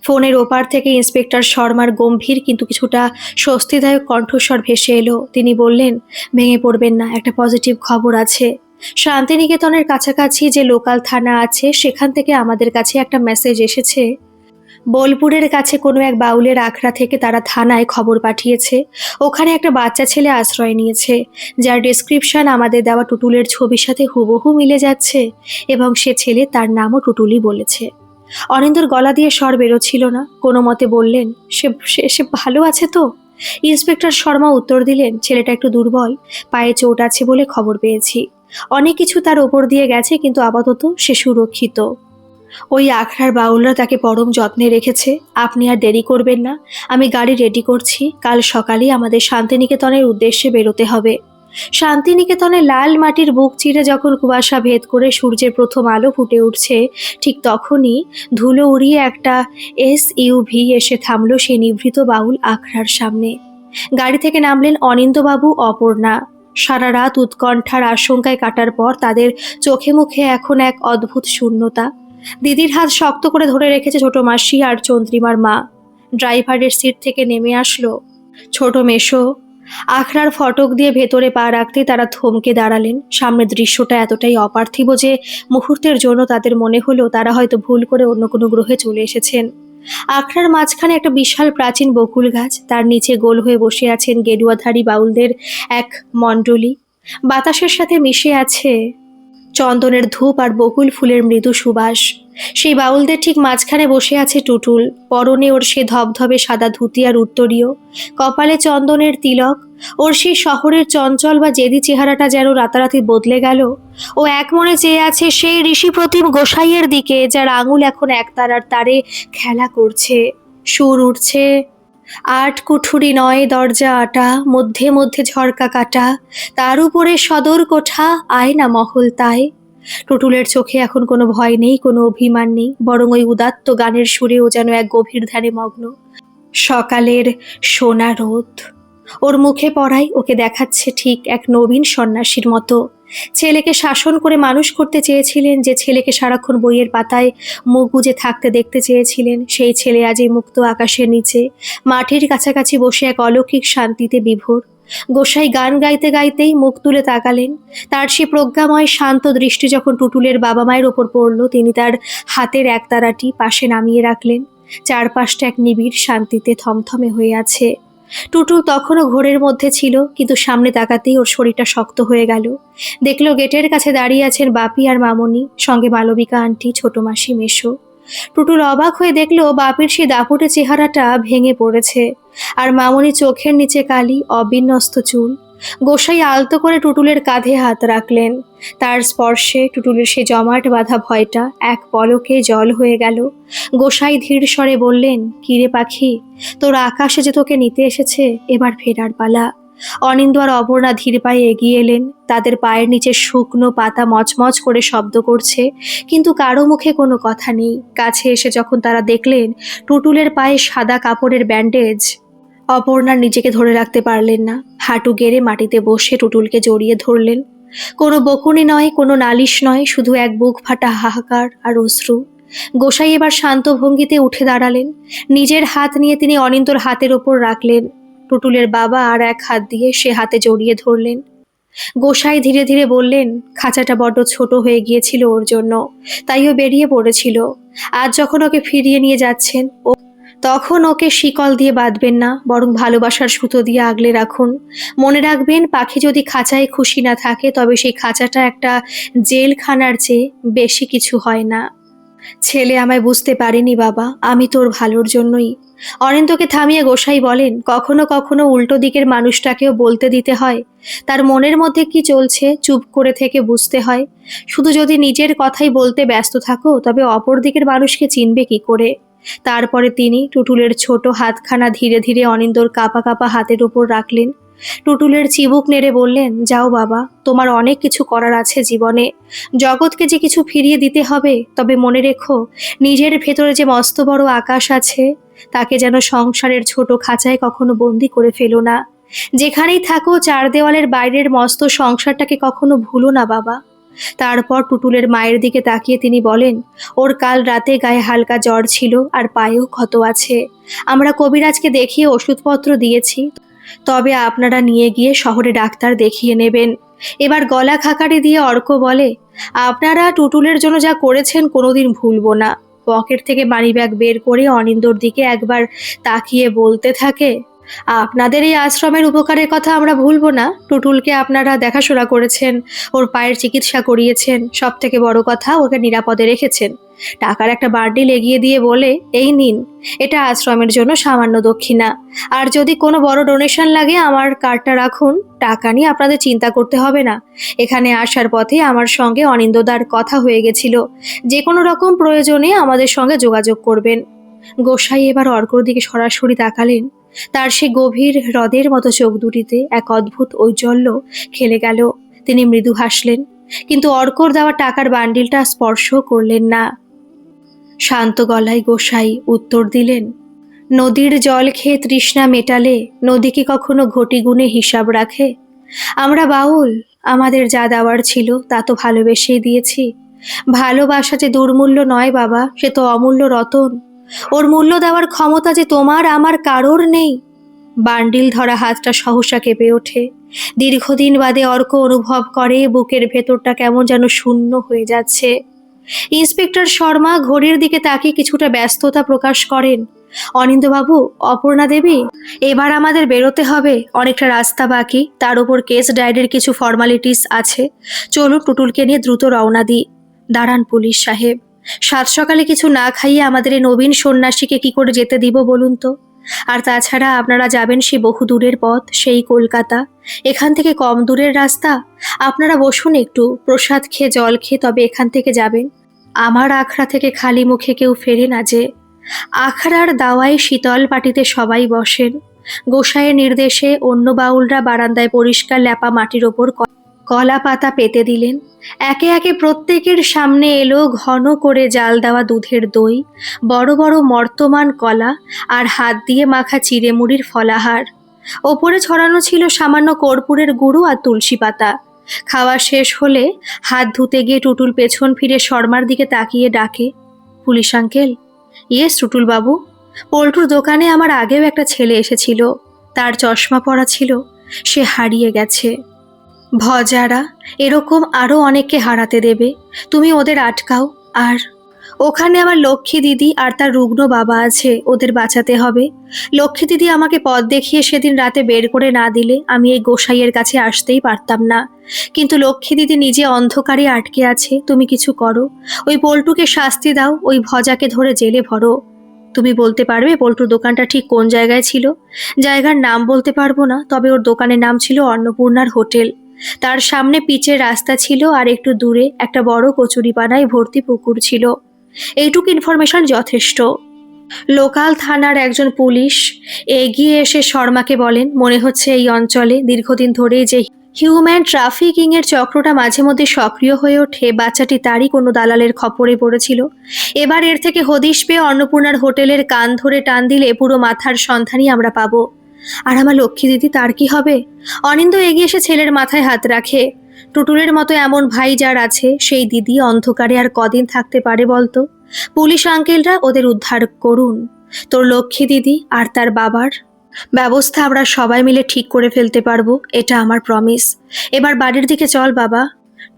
ফোনের ওপার থেকে ইন্সপেক্টর শর্মার গম্ভীর কিন্তু কিছুটা স্বস্তিদায়ক কণ্ঠস্বর ভেসে এলো। তিনি বললেন, ভেঙে পড়বেন না, একটা পজিটিভ খবর আছে। শান্তিনিকেতনের কাছাকাছি যে লোকাল থানা আছে সেখান থেকে আমাদের কাছে একটা মেসেজ এসেছে। বোলপুরের কাছে কোনো এক বাউলের আখড়া থেকে তারা থানায় খবর পাঠিয়েছে। ওখানে একটা বাচ্চা ছেলে আশ্রয় নিয়েছে, যার ডেসক্রিপশন আমাদের দেওয়া টুটুলের ছবির সাথে হুবহু মিলে যাচ্ছে, এবং সে ছেলে তার নামও টুটুলই বলেছে। অনিন্দর গলা দিয়ে স্বর বেরোচ্ছিল না। কোনো মতে বললেন, সে সে সে ভালো আছে তো? ইন্সপেক্টর শর্মা উত্তর দিলেন, ছেলেটা একটু দুর্বল, পায়ে চোট আছে বলে খবর পেয়েছি। অনেক কিছু তার ওপর দিয়ে গেছে, কিন্তু আপাতত সে সুরক্ষিত। ওই আখড়ার বাউলরা তাকে পরম যত্নে রেখেছে। আপনি আর দেরি করবেন না, আমি গাড়ি রেডি করছি। কাল সকালেই আমাদের শান্তিনিকেতনের উদ্দেশ্যে বেরোতে হবে। শান্তিনিকেতনে লাল মাটির বুক চিরে যখন কুয়াশা ভেদ করে সূর্যের প্রথম আলো ফুটে উঠছে, ঠিক তখনই ধুলো উড়িয়ে একটা SUV এসে থামলো সেই নিভৃত বাউল আখড়ার সামনে। গাড়ি থেকে নামলেন অনিন্দবাবু, অপর্ণা। সারা রাত উৎকণ্ঠার আশঙ্কায় কাটার পর তাদের চোখে মুখে এখন এক অদ্ভুত শূন্যতা। দিদির হাত শক্ত করে ধরে রেখেছে ছোট মাসি আর চন্দ্রিমার মা। ড্রাইভারের সিট থেকে নেমে আসলো ছোট মেশো। আখড়ার ফটক দিয়ে ভেতরে পা রাখতেই তারা থমকে দাঁড়ালেন। সামনের দৃশ্যটা এতটাই অপার্থিব যে মুহূর্তের জন্য তাদের মনে হলো তারা হয়তো ভুল করে অন্য কোনো গ্রহে চলে এসেছেন। আখড়ার মাঝখানে একটা বিশাল প্রাচীন বকুল গাছ, তার নিচে গোল হয়ে বসে আছেন গেরুয়াধারী বাউলদের এক মণ্ডলী। বাতাসের সাথে মিশে আছে চন্দনের ধূপ আর বকুল ফুলের মৃদু সুবাস। সেই বাউলদের ঠিক মাঝখানে বসে আছে টুটুল। পরনে ওর সে ধবধবে সাদা ধুতি আর উত্তরীয়, কপালে চন্দনের তিলক। ওর সেই শহরের চঞ্চল বা জেদি চেহারাটা যেন রাতারাতি বদলে গেল। ও এক মনে চেয়ে আছে সেই ঋষি প্রতিম গোসাইয়ের দিকে, যার আঙুল এখন একতারার তারে খেলা করছে। সুর উঠছে, আট কুঠুরি নয় দরজা আটা, মধ্যে মধ্যে ঝরকা কাটা, তার উপরে সদর কোঠা, আয়না মহল তাই। টুটুলের চোখে এখন কোনো ভয় নেই, কোনো অভিমান নেই, বরং ওই উদাত্ত গানের সুরেও যেন এক গভীর ধ্যানে মগ্ন। সকালের সোনা রোদ ওর মুখে পড়াই ওকে দেখাচ্ছে ঠিক এক নবীন সন্ন্যাসীর মতো। ছেলেকে শাসন করে মানুষ করতে চেয়েছিলেন, যে ছেলেকে সারাক্ষণ বইয়ের পাতায় মুখ বুজে থাকতে দেখতে চেয়েছিলেন, সেই ছেলে আজ এই মুক্ত আকাশের নিচে মাটির কাছাকাছি বসে এক অলৌকিক শান্তিতে বিভোর। গোসাই গান গাইতে গাইতেই মুখ তুলে তাকালেন। তার সে প্রজ্ঞাময় শান্ত দৃষ্টি যখন টুটুলের বাবা মায়ের ওপর পড়ল, তিনি তার হাতের একতারাটি পাশে নামিয়ে রাখলেন। চারপাশটা এক নিবিড় শান্তিতে থমথমে হয়ে আছে। টুটুল তখনও ঘোরের মধ্যে ছিল, কিন্তু সামনে তাকাতেই ওর শরীরটা শক্ত হয়ে গেল। দেখলো গেটের কাছে দাঁড়িয়ে আছেন বাপি আর মামনি, সঙ্গে মালবিকা আন্টি, ছোট মাসি, মেশো। টুটুল অবাক হয়ে দেখলো বাপির সেই দাপুটে চেহারাটা ভেঙে পড়েছে, আর মামনি চোখের নিচে কালি, অবিন্যস্ত চুল। গোসাই আলতো করে টুটুলের কাঁধে হাত রাখলেন। তার স্পর্শে টুটুলের সে জমাট বাঁধা ভয়টা এক পলকে জল হয়ে গেল। গোসাই ধীর স্বরে বললেন, কিরে পাখি, তোর আকাশে যে তোকে নিতে এসেছে, এবার ফেরার পালা। অনিন্দ আর অপর্ণা ধীর পায়ে এগিয়ে এলেন। তাদের পায়ের নিচে শুকনো পাতা মচমচ করে শব্দ করছে, কিন্তু কারো মুখে কোনো কথা নেই। কাছে এসে যখন তারা দেখলেন টুটুলের পায়ে সাদা কাপড়ের ব্যান্ডেজ, অপর্ণা নিজেকে ধরে রাখতে পারলেন না। হাঁটু গেড়ে মাটিতে বসে টুটুলকে জড়িয়ে ধরলেন। কোনো বকুনি নয়, কোনো নালিশ নয়, শুধু এক বুক ফাটা হাহাকার আর অশ্রু। গোসাই এবার শান্ত ভঙ্গিতে উঠে দাঁড়ালেন। নিজের হাত নিয়ে তিনি অনিন্দর হাতের ওপর রাখলেন। টুটুলের বাবা আর এক হাত দিয়ে সে হাতে জড়িয়ে ধরলেন। গোসাই ধীরে ধীরে বললেন, খাঁচাটা বড্ড ছোট হয়ে গিয়েছিল ওর জন্য, তাই ও বেরিয়ে পড়েছিল। আজ যখন ওকে ফিরিয়ে নিয়ে যাচ্ছেন, তখন ওকে শিকল দিয়ে বাঁধবেন না, বরং ভালোবাসার সুতো দিয়ে আগলে রাখুন। মনে রাখবেন, পাখি যদি খাঁচায় খুশি না থাকে, তবে সেই খাঁচাটা একটা জেলখানার চেয়ে বেশি কিছু হয় না। ছেলে আমায় বুঝতে পারেনি বাবা, আমি তোর ভালোর জন্যই। অনিন্দকে থামিয়ে গোসাই বলেন, কখনো কখনো উল্টো দিকের মানুষটাকেও বলতে দিতে হয়। তার মনের মধ্যে কি চলছে চুপ করে থেকে বুঝতে হয়। শুধু যদি নিজের কথাই বলতে ব্যস্ত থাকো তবে অপর দিকের মানুষকে চিনবে কি করে। তারপরে তিনি টুটুলের ছোট হাতখানা ধীরে ধীরে অনিন্দর কাঁপা কাঁপা হাতের উপর রাখলেন। টুটুলের চিবুক নেড়ে বললেন, যাও বাবা, তোমার অনেক কিছু করার আছে জীবনে। জগৎকে যে কিছু ফিরিয়ে দিতে হবে, তবে মনে রেখো নিজের ভেতরে যে মস্ত বড় আকাশ আছে, তাকে যেন সংসারের ছোট খাঁচায় কখনো বন্দি করে ফেলো না। যেখানেই থাকো চার দেওয়ালের বাইরের মস্ত সংসারটাকে কখনো ভুলো না বাবা। তারপর টুটুলের মায়ের দিকে তাকিয়ে তিনি বলেন, ওর কাল রাতে গায়ে হালকা জ্বর ছিল আর পায়েও ক্ষত আছে। আমরা কবিরাজকে দেখিয়ে ওষুধপত্র দিয়েছি, তবে আপনারা নিয়ে গিয়ে শহরে ডাক্তার দেখিয়ে নেবেন। এবার গলা খাকারি দিয়ে অর্ক বলে, আপনারা টুটুলের জন্য যা করেছেন কোনোদিন ভুলবো না। পকেট থেকে মানিব্যাগ বের করে অনিন্দর দিকে একবার তাকিয়ে বলতে থাকে, আপনাদের এই আশ্রমের উপকারের কথা আমরা ভুলবো না। টুটুলকে আপনারা দেখাশোনা করেছেন, ওর পায়ের চিকিৎসা করিয়েছেন, সব থেকে বড় কথা ওকে নিরাপদে রেখেছেন। টাকার একটা বান্ডিল এগিয়ে দিয়ে বলে, এই নিন, এটা আশ্রমের জন্য সামান্য দক্ষিণা। আর যদি কোনো বড় ডোনেশন লাগে আমার কার্ডটা রাখুন, টাকা নিয়ে আপনাদের চিন্তা করতে হবে না। এখানে আসার পথে আমার সঙ্গে অনিন্দদার কথা হয়ে গেছিল, যে কোনো রকম প্রয়োজনে আমাদের সঙ্গে যোগাযোগ করবেন। গোসাই এবার অর্কর দিকে সরাসরি তাকালেন। তার সে গভীর হ্রদের মতো চোখ দুটিতে এক অদ্ভুত ঔজ্জ্বল্য খেলে গেল। তিনি মৃদু হাসলেন, কিন্তু অর্কর দেওয়া টাকার বান্ডিলটা স্পর্শ করলেন না। শান্ত গলায় গোসাই উত্তর দিলেন, নদীর জল খেয়ে তৃষ্ণা মেটালে নদী কি কখনো ঘটি গুণে হিসাব রাখে? আমরা বাউল, আমাদের যা দেওয়ার ছিল তা তো ভালোবেসেই দিয়েছি। ভালোবাসা যে দুর্মূল্য নয় বাবা, সে তো অমূল্য রতন। ওর মূল্য দেওয়ার ক্ষমতা যে তোমার আমার কারোর নেই। বান্ডিল ধরা হাতটা সহসা কেঁপে ওঠে। দীর্ঘদিন বাদে অর্ক অনুভব করে বুকের ভেতরটা কেমন যেন শূন্য হয়ে যাচ্ছে। ইন্সপেক্টর শর্মা ঘড়ির দিকে তাকিয়ে কিছুটা ব্যস্ততা প্রকাশ করেন। অনিন্দবাবু, অপর্ণা দেবী, এবার আমাদের বেরোতে হবে, অনেকটা রাস্তা বাকি, তার উপর কেস ডায়েরির কিছু ফর্মালিটিস আছে। চলুন টুটুলকে নিয়ে দ্রুত রওনা দিই। দাঁড়ান পুলিশ সাহেব, সাত সকালে কিছু না খাইয়ে আমাদের এই নবীন সন্ন্যাসীকে কি করে যেতে দিব বলুন তো? আর তাছাড়া আপনারা যাবেন সে বহু দূরের পথ, সেই কলকাতা। এখান থেকে কম দূরের রাস্তা। আপনারা বসুন একটু, প্রসাদ খেয়ে জল খেয়ে তবে এখান থেকে যাবেন। আমার আখড়া থেকে খালি মুখে কেউ ফেরে না যে। আখড়ার দাওয়ায় শীতল পাটিতে সবাই বসেন। গোসাইয়ের নির্দেশে অন্য বাউলরা বারান্দায় পরিষ্কার ল্যাপা মাটির ওপর কলা পাতা পেতে দিলেন। একে একে প্রত্যেকের সামনে এলো ঘন করে জাল দেওয়া দুধের দই, বড় বড় মর্তমান কলা আর হাত দিয়ে মাখা চিড়েমুড়ির ফলাহার। ওপরে ছড়ানো ছিল সামান্য কর্পূরের গুঁড়ো আর তুলসী পাতা। খাওয়া শেষ হলে হাত ধুতে গিয়ে টুটুল পেছন ফিরে শর্মার দিকে তাকিয়ে ডাকে, পুলিশ আঙ্কেল। ইয়েস টুটুল বাবু, পল্টুর দোকানে আমার আগেও একটা ছেলে এসেছিল, তার চশমা পরা ছিল, সে হারিয়ে গেছে। ভজারা এরকম আরো অনেককে হারাতে দেবে, তুমি ওদের আটকাও। আর ওখানে আমার লক্ষ্মী দিদি আর তার রুগ্ন বাবা আছে, ওদের বাঁচাতে হবে। লক্ষ্মী দিদি আমাকে পথ দেখিয়ে সেদিন রাতে বের করে না দিলে আমি এই গোসাইয়ের কাছে আসতেই পারতাম না। কিন্তু লক্ষ্মী দিদি নিজে অন্ধকারে আটকে আছে, তুমি কিছু করো। ওই পল্টুকে শাস্তি দাও, ওই ভজাকে ধরে জেলে ভরো। তুমি বলতে পারবে পল্টুর দোকানটা ঠিক কোন জায়গায় ছিল? জায়গার নাম বলতে পারবো না, তবে ওর দোকানের নাম ছিল অন্নপূর্ণার হোটেল। তার সামনে পিচের রাস্তা ছিল, আর একটু দূরে একটা বড় কচুরিপানায় ভর্তি পুকুর ছিল। এইটুকু ইনফরমেশন যথেষ্ট। লোকাল থানার একজন পুলিশ এগিয়ে এসে শর্মাকে বলেন, মনে হচ্ছে এই অঞ্চলে দীর্ঘদিন ধরেই যে হিউম্যান ট্রাফিকিং এর চক্রটা মাঝে মধ্যে সক্রিয় হয়ে ওঠে, বাচ্চাটি তারই কোনো দালালের খপ্পরে পড়েছিল। এবার এর থেকে হদিশ পেয়ে অন্নপূর্ণার হোটেলের কান ধরে টান দিলে পুরো মাথার সন্ধানই আমরা পাবো। আর আমার লক্ষ্মী দিদি, তার কি হবে? অনিন্দ এগিয়ে এসে ছেলের মাথায় হাত রাখে। টুটুলের মতো এমন ভাই যার আছে, সেই দিদি অন্ধকারে আর কদিন থাকতে পারে বলতো? পুলিশ আঙ্কেলরা ওদের উদ্ধার করুন। তোর লক্ষ্মী দিদি আর তার বাবার ব্যবস্থা আমরা সবাই মিলে ঠিক করে ফেলতে পারবো, এটা আমার প্রমিস। এবার বাড়ির দিকে চল বাবা।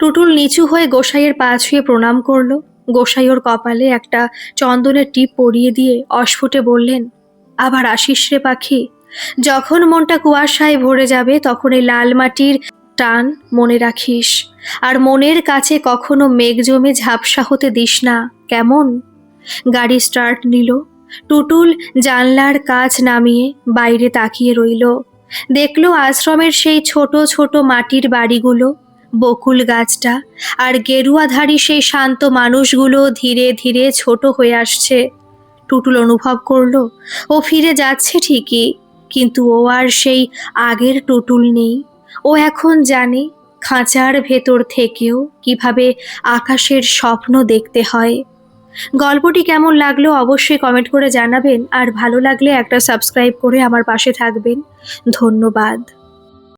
টুটুল নিচু হয়ে গোসাইয়ের পা ছুঁয়ে প্রণাম করলো। গোসাই ওর কপালে একটা চন্দনের টিপ পরিয়ে দিয়ে অস্ফুটে বললেন, আবার আসিস রে পাখি। যখন মনটা কুয়াশায় ভরে যাবে তখন এই লাল মাটির টান মনে রাখিস, আর মনের কাছে কখনো মেঘ জমে ঝাপসা হতে দিস না, কেমন? গাড়ি স্টার্ট নিল। টুটুল জানলার কাঁচ নামিয়ে বাইরে তাকিয়ে রইল। দেখল আশ্রমের সেই ছোট ছোট মাটির বাড়িগুলো, বকুল গাছটা, আর গেরুয়াধারী সেই শান্ত মানুষগুলো ধীরে ধীরে ছোট হয়ে আসছে। টুটুল অনুভব করলো ও ফিরে যাচ্ছে ঠিকই, কিন্তু ও আর সেই আগের টুটুল নেই। ও এখন জানে খাঁচার ভেতর থেকেও কিভাবে আকাশের স্বপ্ন দেখতে হয়। গল্পটি কেমন লাগলো অবশ্যই কমেন্ট করে জানাবেন, আর ভালো লাগলে একটা সাবস্ক্রাইব করে আমার পাশে থাকবেন। ধন্যবাদ।